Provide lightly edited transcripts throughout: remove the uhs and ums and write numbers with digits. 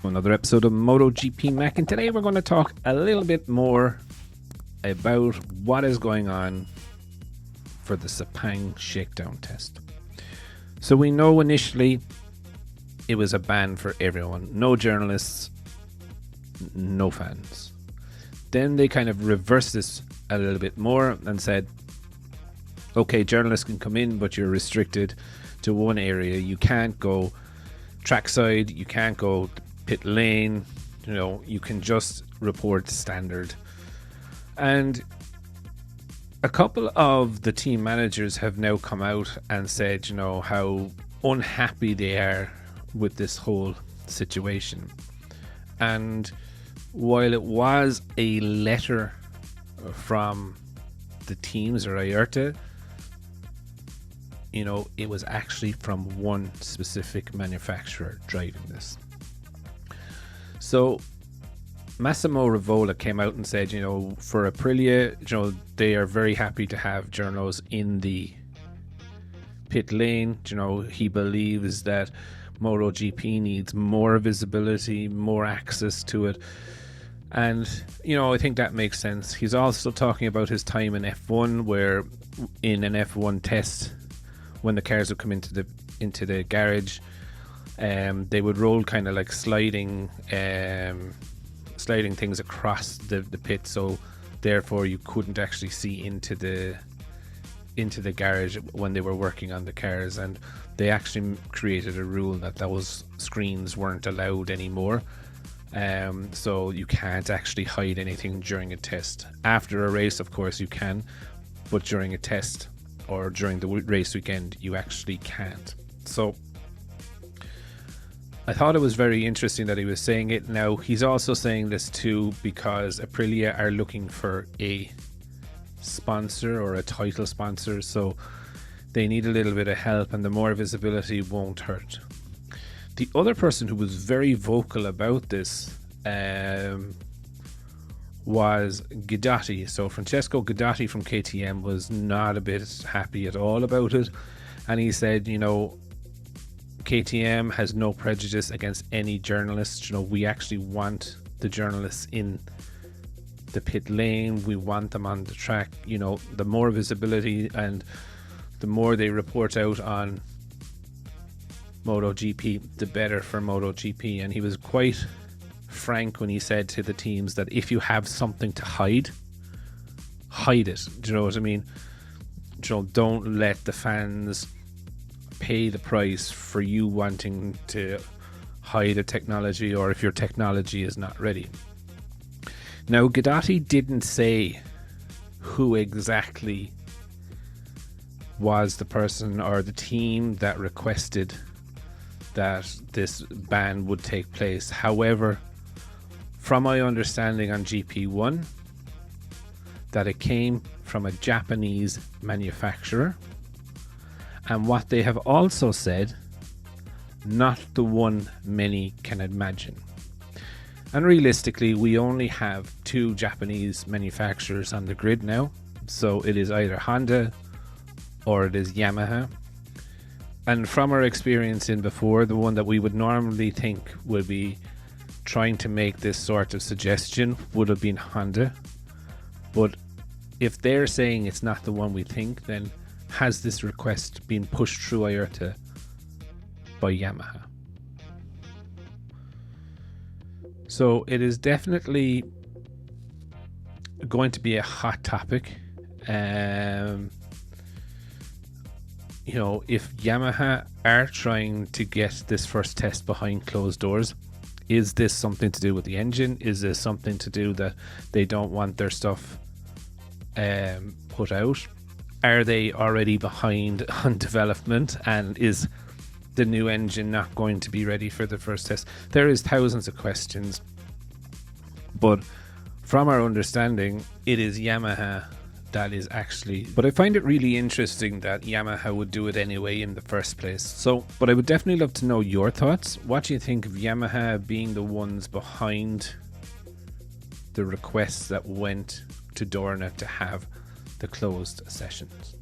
Another episode of Motogp Mac, and today we're going to talk a little bit more about what is going on for the Sepang Shakedown test. So we know initially it was a ban for everyone, no journalists, no fans. Then they kind of reversed this a little bit more and said, okay, journalists can come in, but you're restricted to one area. You can't go trackside, you can't go pit lane, you can just report standard. And a couple of the team managers have now come out and said, how unhappy they are with this whole situation. And while it was a letter from the teams or IARTA, it was actually from one specific manufacturer driving this. So Massimo Rivola came out and said, for Aprilia, they are very happy to have journos in the pit lane. He believes that MotoGP needs more visibility, more access to it. And, I think that makes sense. He's also talking about his time in F1, where in an F1 test, when the cars would come into the garage, they would roll kind of like sliding things across the pit, so therefore you couldn't actually see into the garage when they were working on the cars. And they actually created a rule that those screens weren't allowed anymore. So you can't actually hide anything during a test. After a race, of course, you can, but during a test or during the race weekend, you actually can't. So I thought it was very interesting that he was saying it. Now, he's also saying this too because Aprilia are looking for a sponsor or a title sponsor, so they need a little bit of help, and the more visibility won't hurt. The other person who was very vocal about this was Guidotti. So Francesco Guidotti from KTM was not a bit happy at all about it, and he said, KTM has no prejudice against any journalists. We actually want the journalists in the pit lane. We want them on the track. The more visibility and the more they report out on MotoGP, the better for MotoGP. And he was quite frank when he said to the teams that if you have something to hide it. Do you know what I mean? Don't let the fans pay the price for you wanting to hide a technology, or if your technology is not ready. Now, Guidotti didn't say who exactly was the person or the team that requested that this ban would take place. However, from my understanding on GP1, that it came from a Japanese manufacturer, and what they have also said, not the one many can imagine. And realistically, we only have two Japanese manufacturers on the grid now, so it is either Honda or it is Yamaha. And from our experience in before, the one that we would normally think would be trying to make this sort of suggestion would have been Honda. But if they're saying it's not the one we think, then has this request been pushed through IARTA by Yamaha? So it is definitely going to be a hot topic. If Yamaha are trying to get this first test behind closed doors, is this something to do with the engine? Is this something to do that they don't want their stuff put out? Are they already behind on development, and is the new engine not going to be ready for the first test? There is thousands of questions, but from our understanding, it is Yamaha that is actually, but I find it really interesting that Yamaha would do it anyway in the first place. So, but I would definitely love to know your thoughts. What do you think of Yamaha being the ones behind the requests that went to Dorna to have the closed sessions?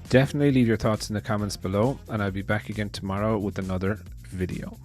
Definitely leave your thoughts in the comments below, and I'll be back again tomorrow with another video.